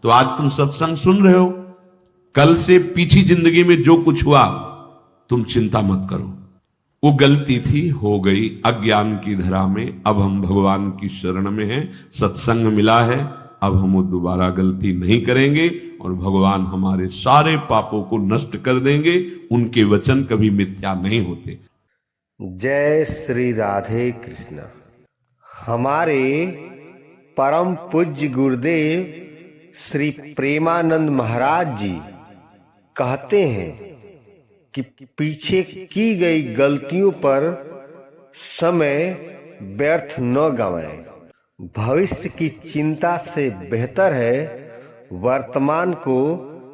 तो आज तुम सत्संग सुन रहे हो, कल से पीछी जिंदगी में जो कुछ हुआ तुम चिंता मत करो। वो गलती थी, हो गई अज्ञान की धरा में, अब हम भगवान की शरण में हैं, सत्संग मिला है, अब हम वो दोबारा गलती नहीं करेंगे और भगवान हमारे सारे पापों को नष्ट कर देंगे। उनके वचन कभी मिथ्या नहीं होते। जय श्री राधे कृष्ण। हमारे परम पूज्य गुरुदेव श्री प्रेमानंद महाराज जी कहते हैं कि पीछे की गई गलतियों पर समय व्यर्थ न गंवाएं। भविष्य की चिंता से बेहतर है वर्तमान को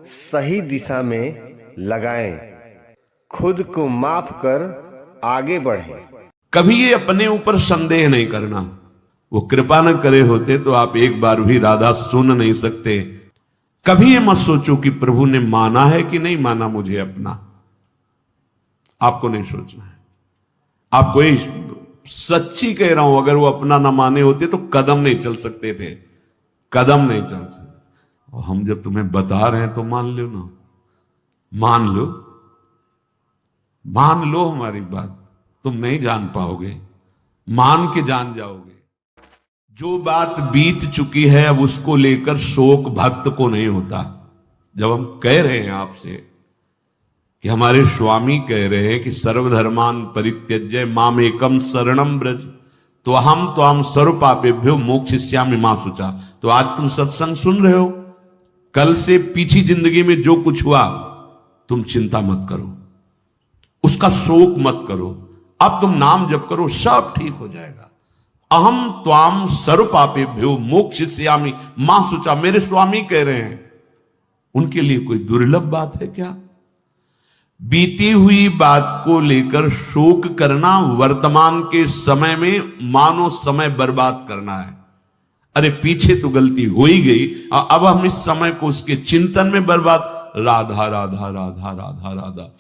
सही दिशा में लगाएं। खुद को माफ कर आगे बढ़ें। कभी ये अपने ऊपर संदेह नहीं करना। वो कृपा न करे होते तो आप एक बार भी राधा सुन नहीं सकते। कभी ये मत सोचो कि प्रभु ने माना है कि नहीं माना मुझे अपना। आपको नहीं सोचना है। आपको ये सच्ची कह रहा हूं, अगर वो अपना ना माने होते तो कदम नहीं चल सकते थे, कदम नहीं चल सकते। और हम जब तुम्हें बता रहे हैं तो मान लो ना, मान लो, मान लो हमारी बात। तुम नहीं जान पाओगे, मान के जान जाओगे। जो बात बीत चुकी है अब उसको लेकर शोक भक्त को नहीं होता। जब हम कह रहे हैं आपसे कि हमारे स्वामी कह रहे हैं कि सर्वधर्मान परित्यज्य माम एकम शरणम ब्रज, तो हम त्वाम सर्व पापेभ्यो मोक्षयिष्यामि मा शुचा। तो आज तुम सत्संग सुन रहे हो, कल से पीछी जिंदगी में जो कुछ हुआ तुम चिंता मत करो, उसका शोक मत करो। अब तुम नाम जप करो, सब ठीक हो जाएगा। अहम त्वाम सर्व पापेभ्यो मोक्षयिष्यामि मा शुचा। मेरे स्वामी कह रहे हैं, उनके लिए कोई दुर्लभ बात है क्या? बीती हुई बात को लेकर शोक करना वर्तमान के समय में मानो समय बर्बाद करना है। अरे पीछे तो गलती हो ही गई, अब हम इस समय को उसके चिंतन में बर्बाद। राधा राधा राधा राधा राधा।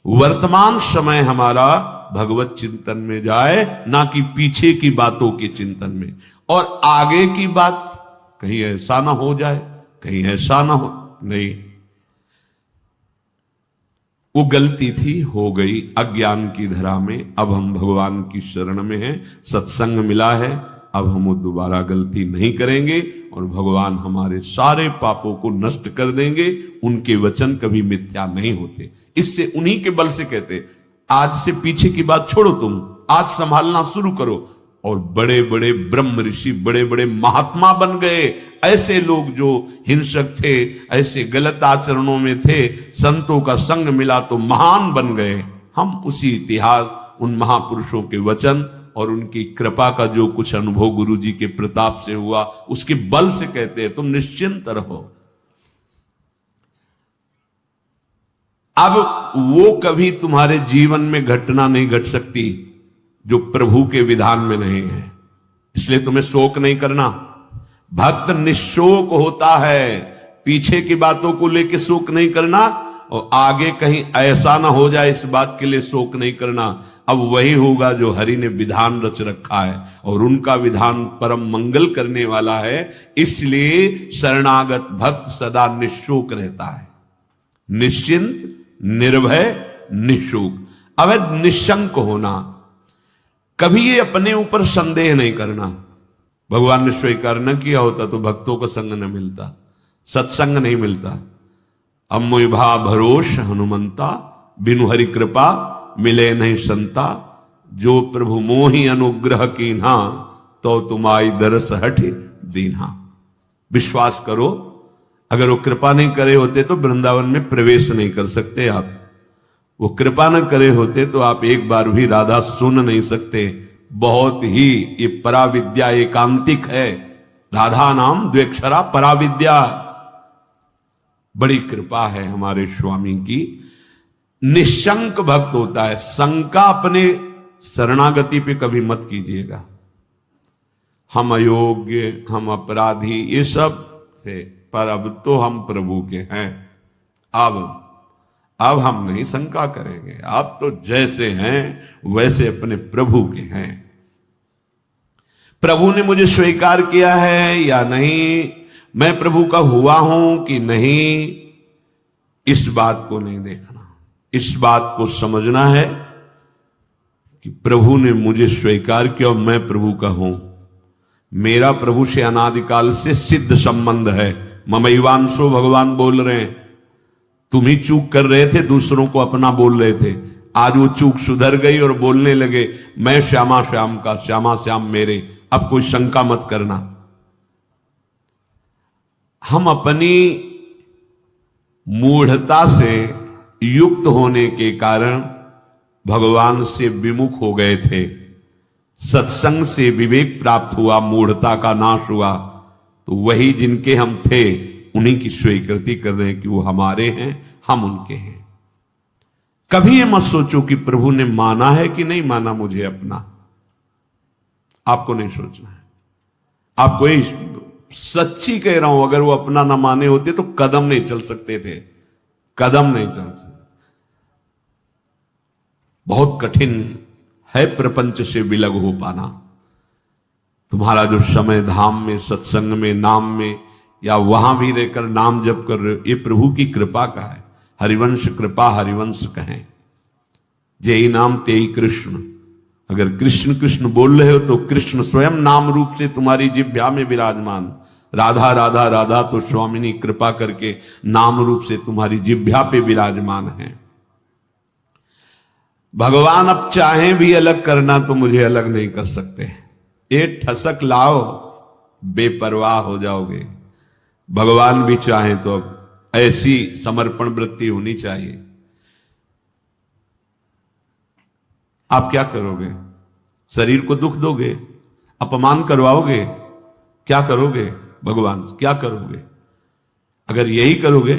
वर्तमान समय हमारा भगवत चिंतन में जाए, ना कि पीछे की बातों के चिंतन में। और आगे की बात कहीं ऐसा ना हो जाए, कहीं ऐसा ना हो, नहीं। वो गलती थी, हो गई अज्ञान की धरा में, अब हम भगवान की शरण में हैं, सत्संग मिला है, अब हम वो दोबारा गलती नहीं करेंगे और भगवान हमारे सारे पापों को नष्ट कर देंगे। उनके वचन कभी मिथ्या नहीं होते। इससे उन्हीं के बल से कहते, आज से पीछे की बात छोड़ो, तुम आज संभालना शुरू करो। और बड़े बड़े ब्रह्म ऋषि, बड़े बड़े महात्मा बन गए। ऐसे लोग जो हिंसक थे, ऐसे गलत आचरणों में थे, संतों का संग मिला तो महान बन गए। हम उसी इतिहास, उन महापुरुषों के वचन और उनकी कृपा का जो कुछ अनुभव गुरु जी के प्रताप से हुआ, उसके बल से कहते हैं तुम निश्चिंत रहो। अब वो कभी तुम्हारे जीवन में घटना नहीं घट सकती जो प्रभु के विधान में नहीं है। इसलिए तुम्हें शोक नहीं करना। भक्त निशोक होता है, पीछे की बातों को लेकर शोक नहीं करना और आगे कहीं ऐसा ना हो जाए इस बात के लिए शोक नहीं करना। अब वही होगा जो हरि ने विधान रच रखा है और उनका विधान परम मंगल करने वाला है। इसलिए शरणागत भक्त सदा निशोक रहता है, निश्चिंत, निर्भय, निशोक। अब निशंक होना, कभी ये अपने ऊपर संदेह नहीं करना। भगवान ने स्वीकार न किया होता तो भक्तों का संग न मिलता, सत्संग नहीं मिलता। अम्मोई भा भरोस हनुमंता, बिनु हरि कृपा मिले नहीं संता। जो प्रभु मोहि अनुग्रह कीन्हा, तो तुम आई दरस हठ दीन्हा। विश्वास करो, अगर वो कृपा नहीं करे होते तो वृंदावन में प्रवेश नहीं कर सकते आप। वो कृपा न करे होते तो आप एक बार भी राधा सुन नहीं सकते। बहुत ही ये पराविद्या एकांतिक है। राधा नाम द्वेक्षरा पराविद्या। बड़ी कृपा है हमारे स्वामी की। निशंक भक्त होता है। शंका अपने शरणागति पे कभी मत कीजिएगा। हम अयोग्य, हम अपराधी, ये सब थे, पर अब तो हम प्रभु के हैं। अब हम नहीं शंका करेंगे। आप तो जैसे हैं वैसे अपने प्रभु के हैं। प्रभु ने मुझे स्वीकार किया है या नहीं, मैं प्रभु का हुआ हूं कि नहीं, इस बात को नहीं देखना। इस बात को समझना है कि प्रभु ने मुझे स्वीकार किया और मैं प्रभु का हूं। मेरा प्रभु से अनादिकाल से सिद्ध संबंध है। ममैवांशो भगवान बोल रहे हैं। तुम ही चूक कर रहे थे, दूसरों को अपना बोल रहे थे। आज वो चूक सुधर गई और बोलने लगे मैं श्यामा श्याम का, श्यामा श्याम मेरे। अब कोई शंका मत करना। हम अपनी मूढ़ता से युक्त होने के कारण भगवान से विमुख हो गए थे। सत्संग से विवेक प्राप्त हुआ, मूढ़ता का नाश हुआ, तो वही जिनके हम थे उन्हीं की स्वीकृति कर रहे हैं कि वो हमारे हैं, हम उनके हैं। कभी ये मत सोचो कि प्रभु ने माना है कि नहीं माना मुझे अपना। आपको नहीं सोचना है। आपको ये सच्ची कह रहा हूं, अगर वो अपना ना माने होते तो कदम नहीं चल सकते थे, कदम नहीं चल सकते। बहुत कठिन है प्रपंच से विलग हो पाना। तुम्हारा जो समय धाम में, सत्संग में, नाम में, या वहां भी रहकर नाम जप कर रहे हो, ये प्रभु की कृपा का है। हरिवंश कृपा हरिवंश कहें, जेई नाम तेई कृष्ण। अगर कृष्ण कृष्ण बोल रहे हो तो कृष्ण स्वयं नाम रूप से तुम्हारी जिह्वा में विराजमान। राधा राधा राधा तो स्वामिनी कृपा करके नाम रूप से तुम्हारी जिह्वा पे विराजमान है। भगवान अब चाहे भी अलग करना तो मुझे अलग नहीं कर सकते। ये ठसक लाओ, बेपरवाह हो जाओगे। भगवान भी चाहे तो अब ऐसी समर्पण वृत्ति होनी चाहिए। आप क्या करोगे? शरीर को दुख दोगे, अपमान करवाओगे, क्या करोगे? भगवान क्या करोगे? अगर यही करोगे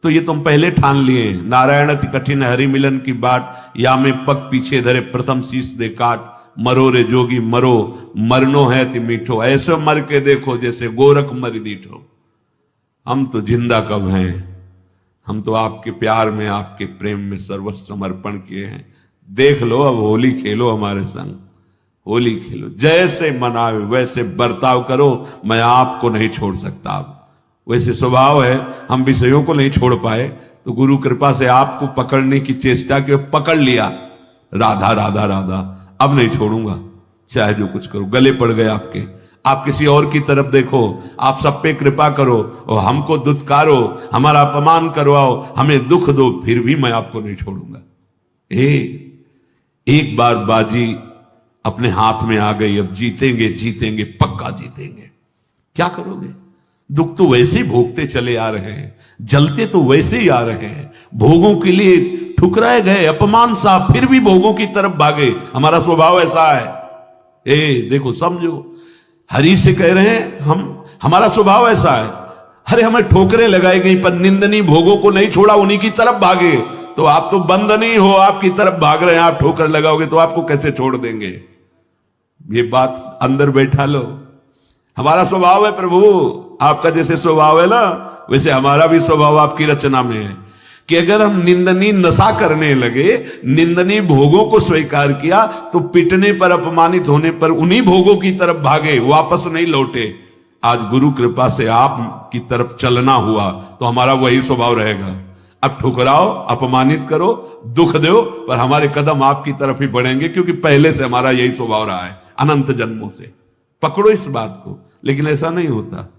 तो ये तुम पहले ठान लिए, नारायण अति कठिन हरि मिलन की बाट, या में पग पीछे धरे प्रथम शीश दे काट। मरो रे जोगी मरो, मरनो है अति मीठो, ऐसे मर के देखो जैसे गोरख मर दीठो। हम तो जिंदा कब हैं? हम तो आपके प्यार में, आपके प्रेम में सर्वस्व समर्पण किए हैं। देख लो, अब होली खेलो हमारे संग, होली खेलो। जैसे मनावे वैसे बर्ताव करो, मैं आपको नहीं छोड़ सकता। अब वैसे स्वभाव है, हम विषयों को नहीं छोड़ पाए तो गुरु कृपा से आपको पकड़ने की चेष्टा की, पकड़ लिया। राधा राधा राधा, अब नहीं छोड़ूंगा, चाहे जो कुछ करो। गले पड़ गए आपके। आप किसी और की तरफ देखो, आप सब पे कृपा करो और हमको दुत्कारो, हमारा अपमान करवाओ, हमें दुख दो, फिर भी मैं आपको नहीं छोड़ूंगा। एक बार बाजी अपने हाथ में आ गई, अब जीतेंगे जीतेंगे, पक्का जीतेंगे। क्या करोगे? दुख तो वैसे ही भोगते चले आ रहे हैं, जलते तो वैसे ही आ रहे हैं। भोगों के लिए ठुकराए गए, अपमान सा, फिर भी भोगों की तरफ भागे। हमारा स्वभाव ऐसा है। देखो, समझो, हरि से कह रहे हैं हमारा स्वभाव ऐसा है। अरे हमें ठोकरें लगाई गई पर निंदनीय भोगों को नहीं छोड़ा, उन्हीं की तरफ भागे। तो आप तो बंधनी हो, आपकी तरफ भाग रहे हैं। आप ठोकर लगाओगे तो आपको कैसे छोड़ देंगे? ये बात अंदर बैठा लो। हमारा स्वभाव है प्रभु, आपका जैसे स्वभाव है ना, वैसे हमारा भी स्वभाव आपकी रचना में है कि अगर हम निंदनीय नशा करने लगे, निंदनीय भोगों को स्वीकार किया, तो पिटने पर, अपमानित होने पर उन्हीं भोगों की तरफ भागे, वापस नहीं लौटे। आज गुरु कृपा से आप की तरफ चलना हुआ तो हमारा वही स्वभाव रहेगा। अब ठुकराओ, अपमानित करो, दुख दो, पर हमारे कदम आपकी तरफ ही बढ़ेंगे, क्योंकि पहले से हमारा यही स्वभाव रहा है अनंत जन्मों से। पकड़ो इस बात को। लेकिन ऐसा नहीं होता।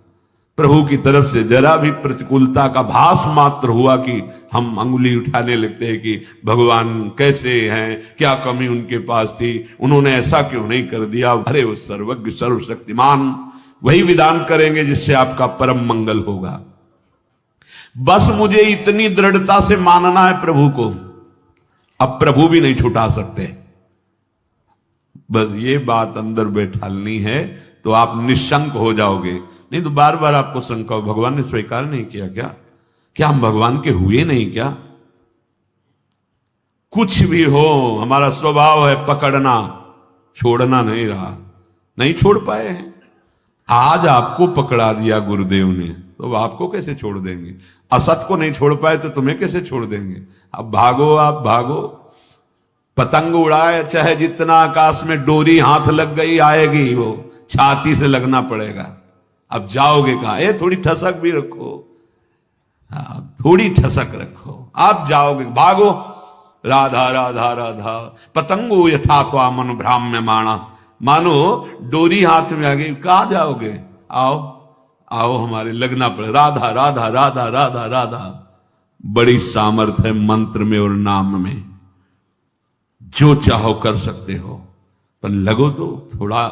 प्रभु की तरफ से जरा भी प्रतिकूलता का भास मात्र हुआ कि हम अंगुली उठाने लगते हैं कि भगवान कैसे हैं, क्या कमी उनके पास थी, उन्होंने ऐसा क्यों नहीं कर दिया। अरे वो सर्वज्ञ सर्वशक्तिमान वही विधान करेंगे जिससे आपका परम मंगल होगा। बस मुझे इतनी दृढ़ता से मानना है प्रभु को, अब प्रभु भी नहीं छुटा सकते। बस ये बात अंदर बैठालनी है तो आप निशंक हो जाओगे। नहीं तो बार बार आपको शंका हो, भगवान ने स्वीकार नहीं किया क्या हम भगवान के हुए नहीं क्या? कुछ भी हो, हमारा स्वभाव है पकड़ना, छोड़ना नहीं रहा, नहीं छोड़ पाए हैं। आज आपको पकड़ा दिया गुरुदेव ने, तो आपको कैसे छोड़ देंगे? असत को नहीं छोड़ पाए तो तुम्हें कैसे छोड़ देंगे? अब भागो, आप भागो। पतंग उड़ाए चाहे जितना आकाश में, डोरी हाथ लग गई आएगी, वो छाती से लगना पड़ेगा। अब जाओगे कहां? ये थोड़ी ठसक भी रखो, हाँ, थोड़ी ठसक रखो। आप जाओगे, भागो, राधा राधा राधा पतंगो यथा त्वा मन भ्राम्य माणा। मानो डोरी हाथ में आ गई, कहां जाओगे? आओ आओ, हमारे लगना पड़े, राधा राधा राधा राधा राधा। बड़ी सामर्थ है मंत्र में और नाम में, जो चाहो कर सकते हो, पर लगो तो, थोड़ा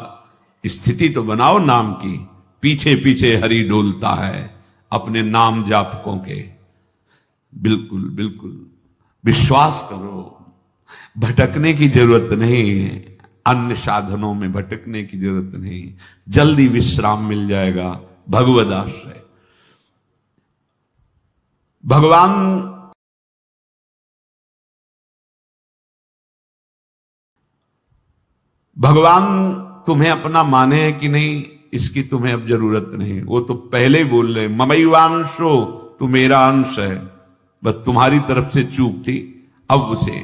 स्थिति तो बनाओ नाम की। पीछे पीछे हरि डोलता है अपने नाम जापकों के। बिल्कुल बिल्कुल विश्वास करो, भटकने की जरूरत नहीं है, अन्य साधनों में भटकने की जरूरत नहीं, जल्दी विश्राम मिल जाएगा। भगवद आश्रय, भगवान तुम्हें अपना माने है कि नहीं, इसकी तुम्हें अब जरूरत नहीं। वो तो पहले ही बोल रहे, ममैवांशो, तू मेरा अंश है, बस तुम्हारी तरफ से चूक थी। अब उसे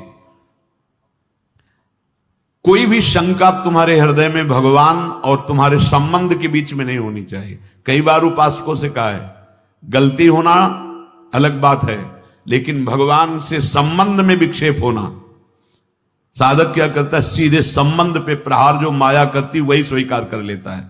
कोई भी शंका तुम्हारे हृदय में भगवान और तुम्हारे संबंध के बीच में नहीं होनी चाहिए। कई बार उपासकों से कहा है, गलती होना अलग बात है, लेकिन भगवान से संबंध में विक्षेप होना। साधक क्या करता है, सीधे संबंध पे प्रहार, जो माया करती वही स्वीकार कर लेता है।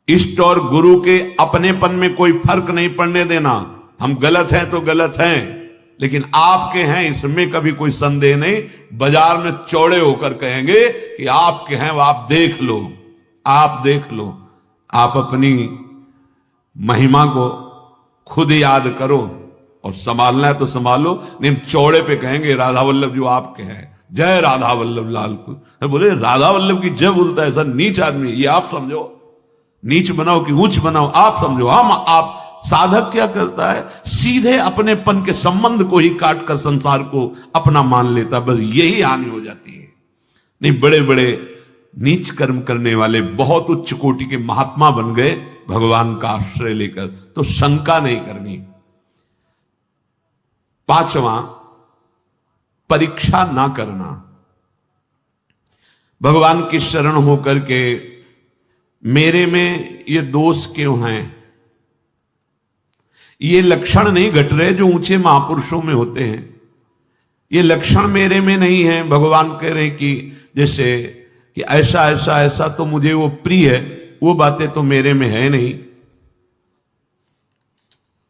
इष्ट और गुरु के अपनेपन में कोई फर्क नहीं पड़ने देना। हम गलत हैं तो गलत हैं, लेकिन आपके हैं इसमें कभी कोई संदेह नहीं। बाजार में चौड़े होकर कहेंगे कि आपके हैं, वो आप देख लो, आप देख लो। आप अपनी महिमा को खुद याद करो, और संभालना है तो संभालो, नहीं चौड़े पे कहेंगे राधा वल्लभ जो आपके हैं, जय राधा वल्लभ लाल को। बोले राधा वल्लभ की जय बोलता है, ऐसा नीच आदमी, ये आप समझो, नीच बनाओ कि ऊंच बनाओ आप समझो। हम आप साधक क्या करता है, सीधे अपनेपन के संबंध को ही काट कर संसार को अपना मान लेता, बस यही हानि हो जाती है। नहीं, बड़े बड़े नीच कर्म करने वाले बहुत उच्च कोटि के महात्मा बन गए भगवान का आश्रय लेकर, तो शंका नहीं करनी। पांचवा, परीक्षा ना करना। भगवान की शरण होकर के मेरे में ये दोष क्यों हैं, ये लक्षण नहीं घट रहे जो ऊंचे महापुरुषों में होते हैं, ये लक्षण मेरे में नहीं है। भगवान कह रहे कि जैसे कि ऐसा ऐसा ऐसा तो मुझे वो प्रिय है, वो बातें तो मेरे में है नहीं।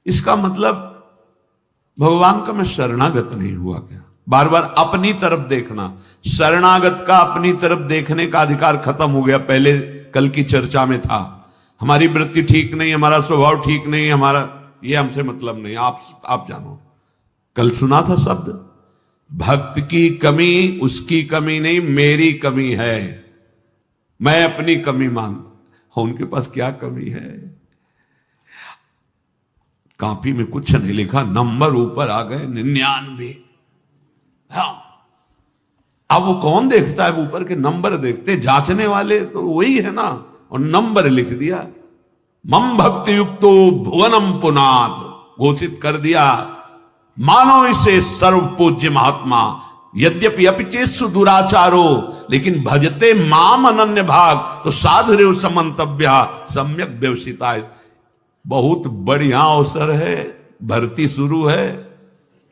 इसका मतलब भगवान का मैं शरणागत नहीं हुआ क्या? बार बार अपनी तरफ देखना, शरणागत का अपनी तरफ देखने का अधिकार खत्म हो गया। पहले कल की चर्चा में था, हमारी वृत्ति ठीक नहीं, हमारा स्वभाव ठीक नहीं, हमारा ये हमसे मतलब नहीं, आप जानो। कल सुना था शब्द, भक्त की कमी उसकी कमी नहीं, मेरी कमी है, मैं अपनी कमी मान। उनके पास क्या कमी है? कॉपी में कुछ नहीं लिखा, नंबर ऊपर आ गए 99। हाँ, अब वो कौन देखता है? ऊपर के नंबर देखते, जांचने वाले तो वही है ना, और नंबर लिख दिया। मम भक्ति युक्तो भुवनम पुनाथ घोषित कर दिया, मानो इसे सर्व पूज्य महात्मा, यद्यपि अपिचेसु दुराचारो, लेकिन भजते माम अनन्य भाग, तो साधुरेव समंतव्या सम्यक व्यवसिता। बहुत बढ़िया अवसर है, भर्ती शुरू है,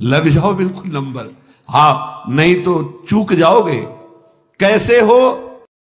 लग जाओ बिल्कुल नंबर। हाँ, नहीं तो चूक जाओगे। कैसे हो?